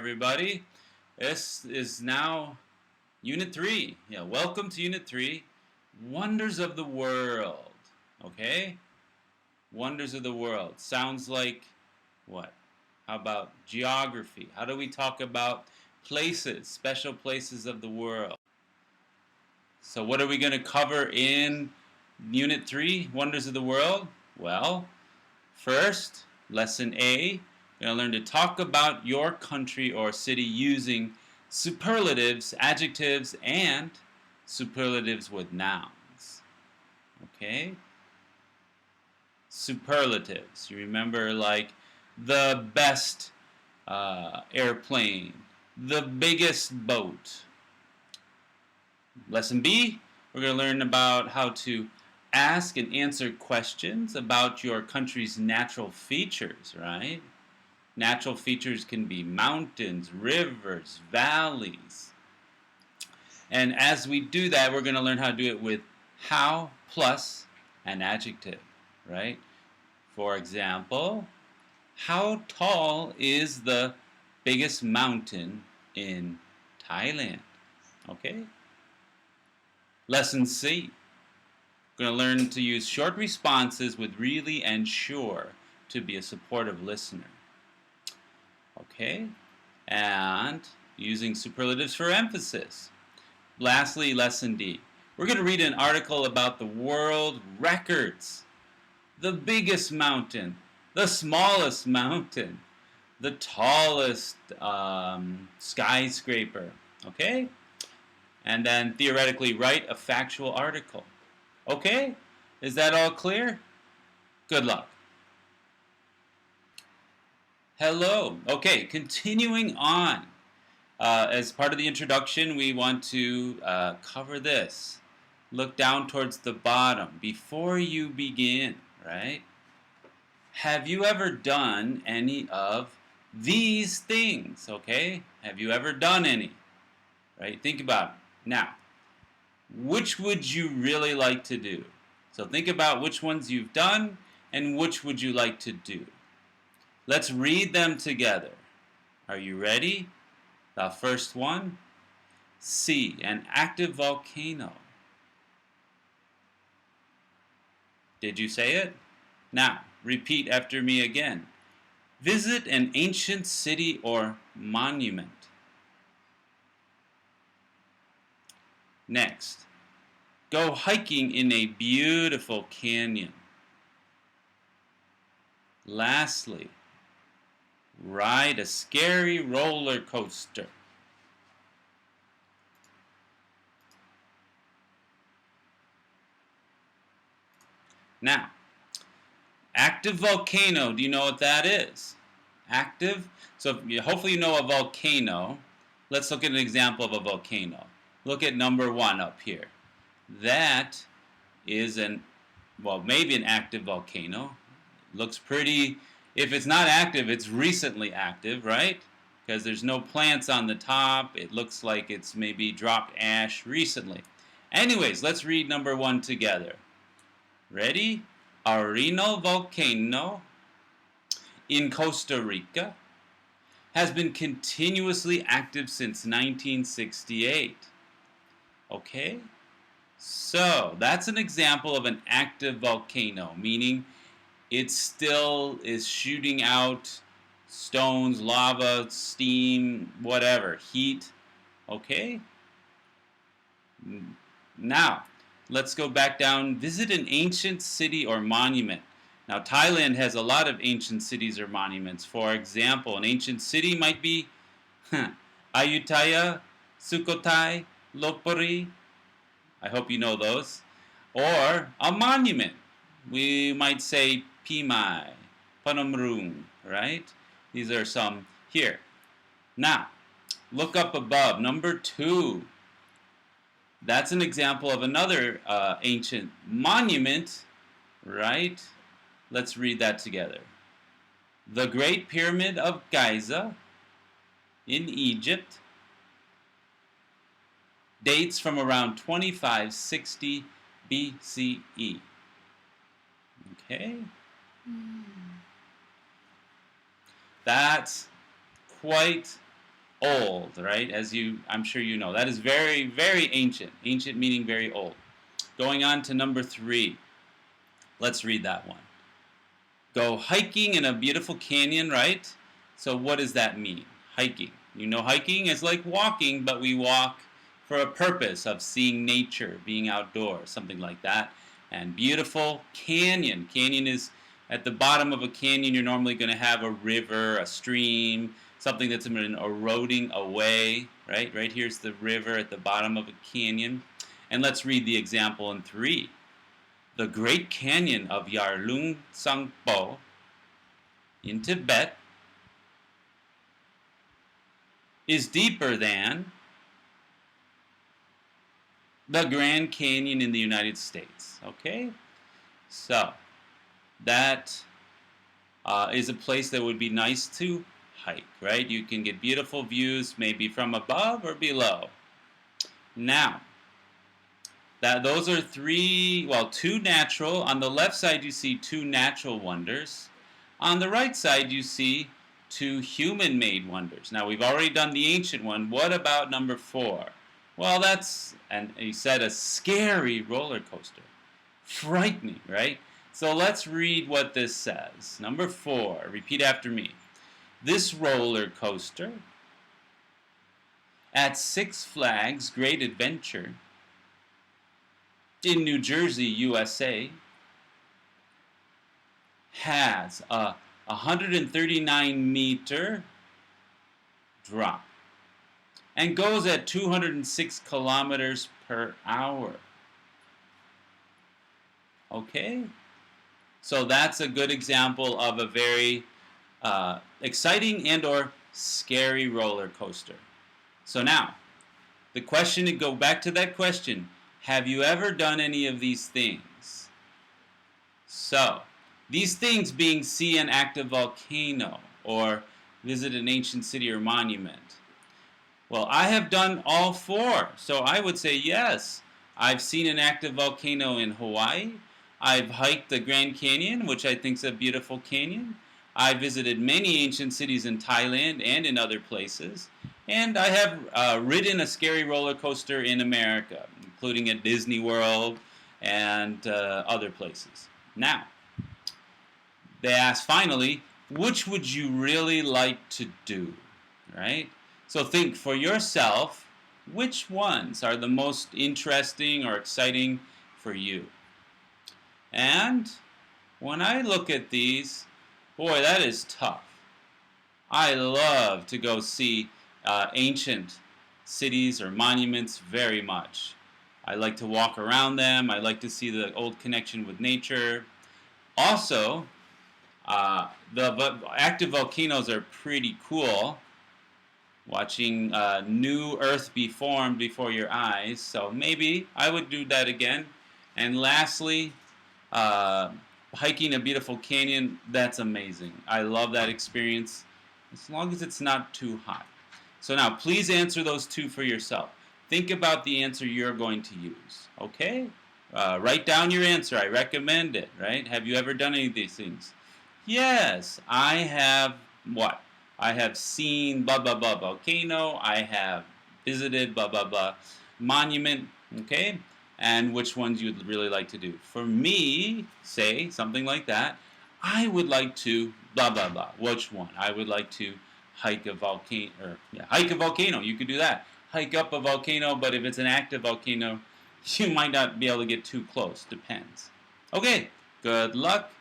everybody. This is now Unit 3. Yeah, welcome to Unit 3, Wonders of the World. Okay? Wonders of the World. Sounds like what? How about geography? How do we talk about places, special places of the world? So what are we going to cover in Unit 3, Wonders of the World? Well, first, Lesson A, you're going to learn to talk about your country or city using superlatives, adjectives, and superlatives with nouns. Okay? Superlatives. You remember, like, the best airplane, the biggest boat. Lesson B, we're going to learn about how to ask and answer questions about your country's natural features, right? Natural features can be mountains, rivers, valleys. And as we do that, we're going to learn how to do it with how plus an adjective, right? For example, how tall is the biggest mountain in Thailand? Okay? Lesson C. We're going to learn to use short responses with really and sure to be a supportive listener. Okay? And using superlatives for emphasis. Lastly, Lesson D. We're going to read an article about the world records. The biggest mountain, the smallest mountain, the tallest skyscraper. Okay? And then theoretically write a factual article. Okay? Is that all clear? Good luck. Hello. Okay, continuing on. As part of the introduction, we want to cover this. Look down towards the bottom before you begin, right? Have you ever done any of these things? Okay? Have you ever done any? Right? Think about it. Now, which would you really like to do? So think about which ones you've done and which would you like to do. Let's read them together. Are you ready? The first one, C, an active volcano. Did you say it? Now, repeat after me again. Visit an ancient city or monument. Next, go hiking in a beautiful canyon. Lastly, ride a scary roller coaster. Now, active volcano, do you know what that is? Active? So hopefully you know a volcano. Let's look at an example of a volcano. Look at number 1 up here. That is maybe an active volcano. Looks pretty, if it's not active, it's recently active, right? Because there's no plants on the top. It looks like it's maybe dropped ash recently. Anyways, let's read number 1 together. Ready? Arenal volcano in Costa Rica has been continuously active since 1968. Okay? So, that's an example of an active volcano, meaning it still is shooting out stones, lava, steam, whatever, heat. Okay? Now, let's go back down. Visit an ancient city or monument. Now, Thailand has a lot of ancient cities or monuments. For example, an ancient city might be Ayutthaya, Sukhothai, Lopburi. I hope you know those. Or a monument. We might say Pimai, Phnom Rung, right? These are some here. Now, look up above. Number 2. That's an example of another ancient monument, right? Let's read that together. The Great Pyramid of Giza in Egypt dates from around 2560 BCE. Okay? That's quite old, right? I'm sure you know. That is very, very ancient. Ancient meaning very old. Going on to number 3. Let's read that one. Go hiking in a beautiful canyon, right? So what does that mean? Hiking. You know, hiking is like walking, but we walk for a purpose of seeing nature, being outdoors, something like that. And beautiful canyon. Canyon is at the bottom of a canyon. You're normally going to have a river, a stream, something that's been eroding away, right? Right here's the river at the bottom of a canyon. And let's read the example in 3. The Great Canyon of Yarlung Tsangpo in Tibet is deeper than the Grand Canyon in the United States. Okay? So, that is a place that would be nice to hike, right? You can get beautiful views maybe from above or below. Now, those are 2 natural. On the left side you see 2 natural wonders. On the right side you see 2 human-made wonders. Now we've already done the ancient one. What about number 4? Well, that's, and he said, a scary roller coaster. Frightening, right? So let's read what this says. Number 4, repeat after me. This roller coaster at Six Flags Great Adventure in New Jersey, USA, has a 139-meter drop and goes at 206 kilometers per hour. Okay? So that's a good example of a very exciting and or scary roller coaster. So now, the question, to go back to that question, have you ever done any of these things? So, these things being see an active volcano or visit an ancient city or monument. Well, I have done all 4, so I would say yes. I've seen an active volcano in Hawaii. I've hiked the Grand Canyon, which I think is a beautiful canyon. I visited many ancient cities in Thailand and in other places. And I have ridden a scary roller coaster in America, including at Disney World and other places. Now, they ask finally, which would you really like to do? Right? So think for yourself, which ones are the most interesting or exciting for you? And when I look at these, boy, that is tough. I love to go see ancient cities or monuments very much. I like to walk around them. I like to see the old connection with nature. Also, the active volcanoes are pretty cool. Watching new earth be formed before your eyes. So maybe I would do that again. And lastly, hiking a beautiful canyon, that's amazing. I love that experience, as long as it's not too hot. So now, please answer those 2 for yourself. Think about the answer you're going to use, okay? Write down your answer. I recommend it, right? Have you ever done any of these things? Yes, I have what? I have seen blah, blah, blah volcano. I have visited blah, blah, blah monument, okay? And which ones you'd really like to do. For me, say something like that, I would like to blah, blah, blah. Which one? I would like to hike a volcano, hike a volcano. You could do that. Hike up a volcano, but if it's an active volcano, you might not be able to get too close. Depends. Okay, good luck.